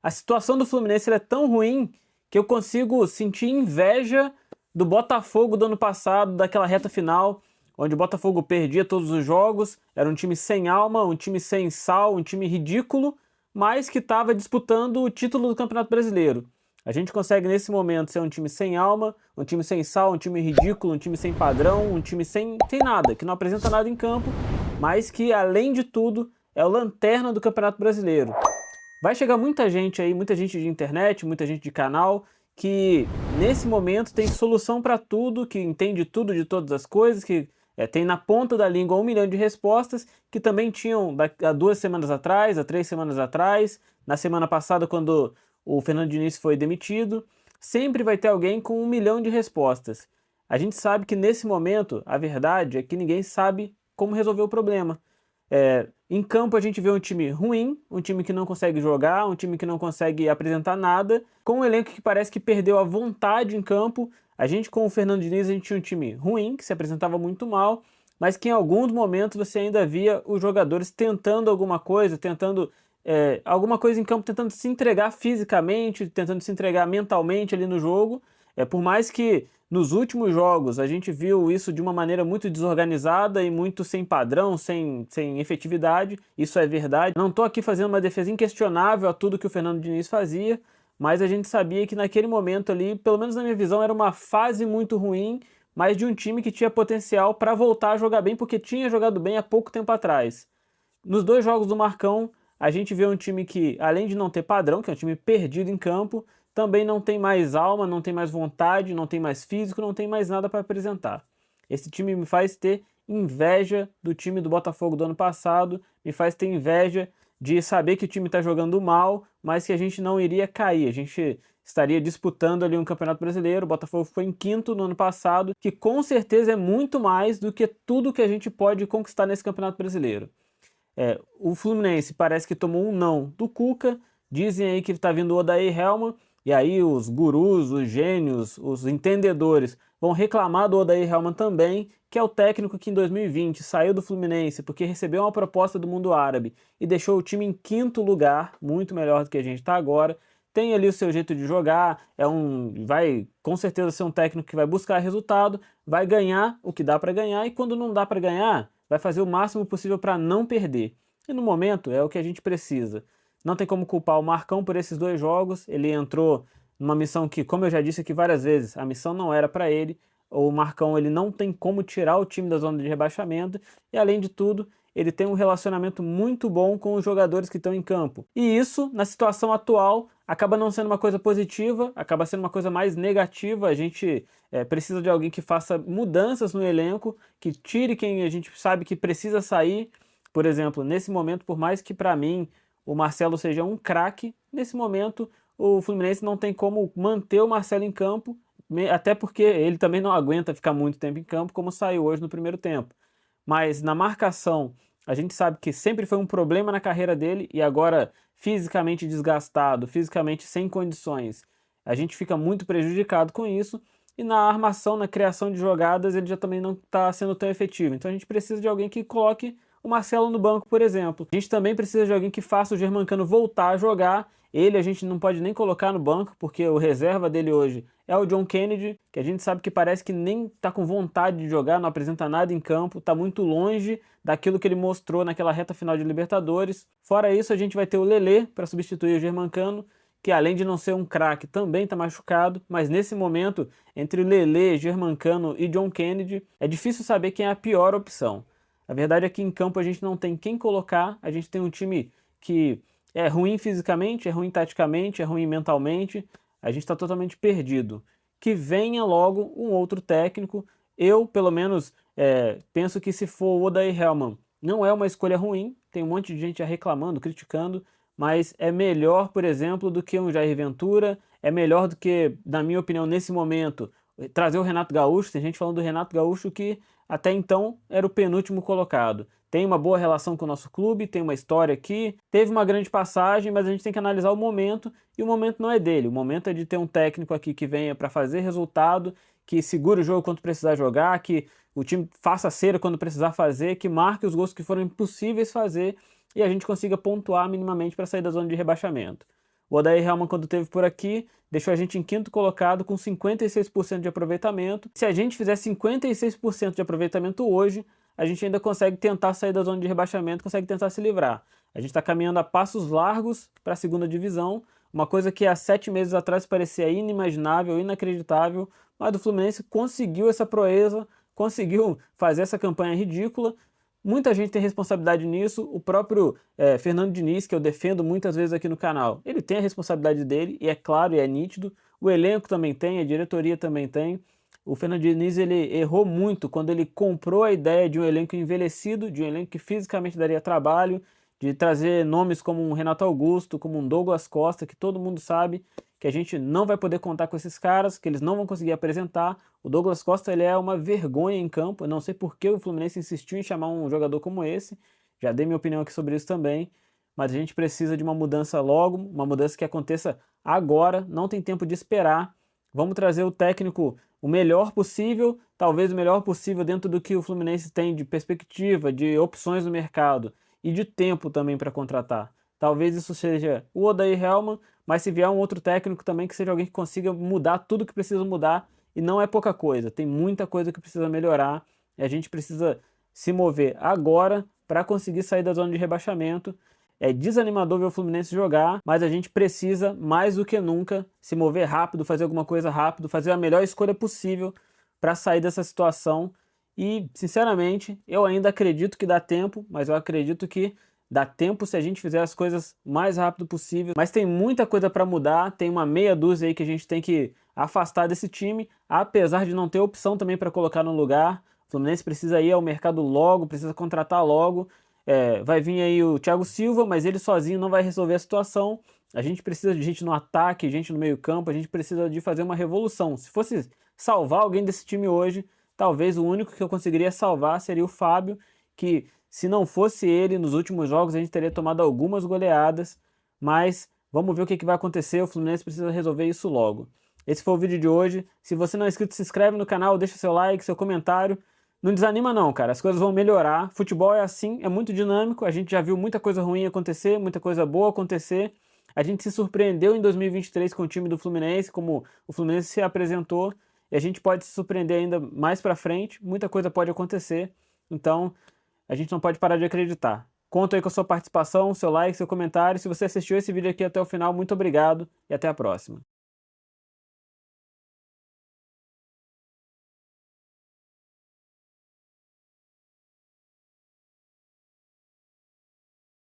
A situação do Fluminense é tão ruim que eu consigo sentir inveja do Botafogo do ano passado, daquela reta final, onde o Botafogo perdia todos os jogos, era um time sem alma, um time sem sal, um time ridículo, mas que estava disputando o título do Campeonato Brasileiro. A gente consegue nesse momento ser um time sem alma, um time sem sal, um time ridículo, um time sem padrão, um time sem nada, que não apresenta nada em campo, mas que, além de tudo, é o lanterna do Campeonato Brasileiro. Vai chegar muita gente aí, muita gente de internet, muita gente de canal, que nesse momento tem solução para tudo, que entende tudo de todas as coisas, que tem na ponta da língua 1 milhão de respostas, que também tinham há 2 semanas atrás, há 3 semanas atrás, na semana passada quando o Fernando Diniz foi demitido. Sempre vai ter alguém com 1 milhão de respostas. A gente sabe que nesse momento, a verdade é que ninguém sabe como resolver o problema. Em campo a gente vê um time ruim, um time que não consegue jogar, um time que não consegue apresentar nada, com um elenco que parece que perdeu a vontade em campo. A gente com o Fernando Diniz a gente tinha um time ruim, que se apresentava muito mal, mas que em alguns momentos você ainda via os jogadores tentando alguma coisa, alguma coisa em campo, tentando se entregar fisicamente, tentando se entregar mentalmente ali no jogo. Por mais que nos últimos jogos a gente viu isso de uma maneira muito desorganizada e muito sem padrão, sem efetividade, isso é verdade. Não estou aqui fazendo uma defesa inquestionável a tudo que o Fernando Diniz fazia, mas a gente sabia que naquele momento ali, pelo menos na minha visão, era uma fase muito ruim, mas de um time que tinha potencial para voltar a jogar bem, porque tinha jogado bem há pouco tempo atrás. Nos 2 jogos do Marcão, a gente vê um time que, além de não ter padrão, que é um time perdido em campo, também não tem mais alma, não tem mais vontade, não tem mais físico, não tem mais nada para apresentar. Esse time me faz ter inveja do time do Botafogo do ano passado, me faz ter inveja de saber que o time está jogando mal, mas que a gente não iria cair, a gente estaria disputando ali um Campeonato Brasileiro. O Botafogo foi em 5º no ano passado, que com certeza é muito mais do que tudo que a gente pode conquistar nesse Campeonato Brasileiro. O Fluminense parece que tomou um não do Cuca, dizem aí que ele está vindo o Odair Hellmann, e aí os gurus, os gênios, os entendedores vão reclamar do Odair Hellmann também, que é o técnico que em 2020 saiu do Fluminense porque recebeu uma proposta do mundo árabe e deixou o time em 5º lugar, muito melhor do que a gente está agora. Tem ali o seu jeito de jogar, vai com certeza ser um técnico que vai buscar resultado, vai ganhar o que dá para ganhar, e quando não dá para ganhar, vai fazer o máximo possível para não perder. E no momento é o que a gente precisa. Não tem como culpar o Marcão por esses 2 jogos, ele entrou numa missão que, como eu já disse aqui várias vezes, a missão não era para ele. O Marcão ele não tem como tirar o time da zona de rebaixamento, e além de tudo, ele tem um relacionamento muito bom com os jogadores que estão em campo. E isso, na situação atual, acaba não sendo uma coisa positiva, acaba sendo uma coisa mais negativa. A gente precisa de alguém que faça mudanças no elenco, que tire quem a gente sabe que precisa sair. Por exemplo, nesse momento, por mais que para mim o Marcelo seja um craque, nesse momento o Fluminense não tem como manter o Marcelo em campo, até porque ele também não aguenta ficar muito tempo em campo, como saiu hoje no primeiro tempo. Mas na marcação, a gente sabe que sempre foi um problema na carreira dele, e agora fisicamente desgastado, fisicamente sem condições, a gente fica muito prejudicado com isso. E na armação, na criação de jogadas, ele já também não está sendo tão efetivo. Então a gente precisa de alguém que coloque o Marcelo no banco, por exemplo. A gente também precisa de alguém que faça o Germancano voltar a jogar. Ele a gente não pode nem colocar no banco, porque o reserva dele hoje é o John Kennedy, que a gente sabe que parece que nem está com vontade de jogar, não apresenta nada em campo, está muito longe daquilo que ele mostrou naquela reta final de Libertadores. Fora isso, a gente vai ter o Lelê para substituir o Germancano, que além de não ser um craque, também está machucado, mas nesse momento, entre Lelê, Germancano e John Kennedy, é difícil saber quem é a pior opção. A verdade é que em campo a gente não tem quem colocar, a gente tem um time que é ruim fisicamente, é ruim taticamente, é ruim mentalmente, a gente está totalmente perdido. Que venha logo um outro técnico. Eu, pelo menos, penso que se for o Odair Hellmann, não é uma escolha ruim, tem um monte de gente já reclamando, criticando, mas é melhor, por exemplo, do que um Jair Ventura, é melhor do que, na minha opinião, nesse momento, trazer o Renato Gaúcho. Tem gente falando do Renato Gaúcho que até então era o penúltimo colocado. Tem uma boa relação com o nosso clube, tem uma história aqui, teve uma grande passagem, mas a gente tem que analisar o momento, e o momento não é dele. O momento é de ter um técnico aqui que venha para fazer resultado, que segure o jogo quando precisar jogar, que o time faça cera quando precisar fazer, que marque os gols que foram impossíveis fazer, e a gente consiga pontuar minimamente para sair da zona de rebaixamento. O Odair Hellmann, quando esteve por aqui, deixou a gente em quinto colocado com 56% de aproveitamento. Se a gente fizer 56% de aproveitamento hoje, a gente ainda consegue tentar sair da zona de rebaixamento, consegue tentar se livrar. A gente está caminhando a passos largos para a segunda divisão, uma coisa que há 7 meses atrás parecia inimaginável, inacreditável, mas o Fluminense conseguiu essa proeza, conseguiu fazer essa campanha ridícula. Muita gente tem responsabilidade nisso, o próprio Fernando Diniz, que eu defendo muitas vezes aqui no canal, ele tem a responsabilidade dele, e é claro e é nítido, o elenco também tem, a diretoria também tem. O Fernando Diniz ele errou muito quando ele comprou a ideia de um elenco envelhecido, de um elenco que fisicamente daria trabalho, de trazer nomes como um Renato Augusto, como um Douglas Costa, que todo mundo sabe que a gente não vai poder contar com esses caras, que eles não vão conseguir apresentar. O Douglas Costa ele é uma vergonha em campo, eu não sei por que o Fluminense insistiu em chamar um jogador como esse, já dei minha opinião aqui sobre isso também, mas a gente precisa de uma mudança logo, uma mudança que aconteça agora, não tem tempo de esperar. Vamos trazer o técnico o melhor possível, talvez o melhor possível dentro do que o Fluminense tem de perspectiva, de opções no mercado e de tempo também para contratar. Talvez isso seja o Odair Hellmann, mas se vier um outro técnico também que seja alguém que consiga mudar tudo que precisa mudar, e não é pouca coisa, tem muita coisa que precisa melhorar, e a gente precisa se mover agora para conseguir sair da zona de rebaixamento. É desanimador ver o Fluminense jogar, mas a gente precisa, mais do que nunca, se mover rápido, fazer alguma coisa rápido, fazer a melhor escolha possível para sair dessa situação. E, sinceramente, eu ainda acredito que dá tempo, mas eu acredito que dá tempo se a gente fizer as coisas o mais rápido possível. Mas tem muita coisa para mudar, tem uma meia dúzia aí que a gente tem que afastar desse time, apesar de não ter opção também para colocar no lugar. O Fluminense precisa ir ao mercado logo, precisa contratar logo. Vai vir aí o Thiago Silva, mas ele sozinho não vai resolver a situação. A gente precisa de gente no ataque, gente no meio campo, a gente precisa de fazer uma revolução. Se fosse salvar alguém desse time hoje, talvez o único que eu conseguiria salvar seria o Fábio, que se não fosse ele nos últimos jogos a gente teria tomado algumas goleadas, mas vamos ver o que vai acontecer, o Fluminense precisa resolver isso logo. Esse foi o vídeo de hoje. Se você não é inscrito, se inscreve no canal, deixa seu like, seu comentário. Não desanima não, cara, as coisas vão melhorar. Futebol é assim, é muito dinâmico, a gente já viu muita coisa ruim acontecer, muita coisa boa acontecer. A gente se surpreendeu em 2023 com o time do Fluminense, como o Fluminense se apresentou, e a gente pode se surpreender ainda mais pra frente, muita coisa pode acontecer, então a gente não pode parar de acreditar. Conto aí com a sua participação, seu like, seu comentário. Se você assistiu esse vídeo aqui até o final, muito obrigado e até a próxima.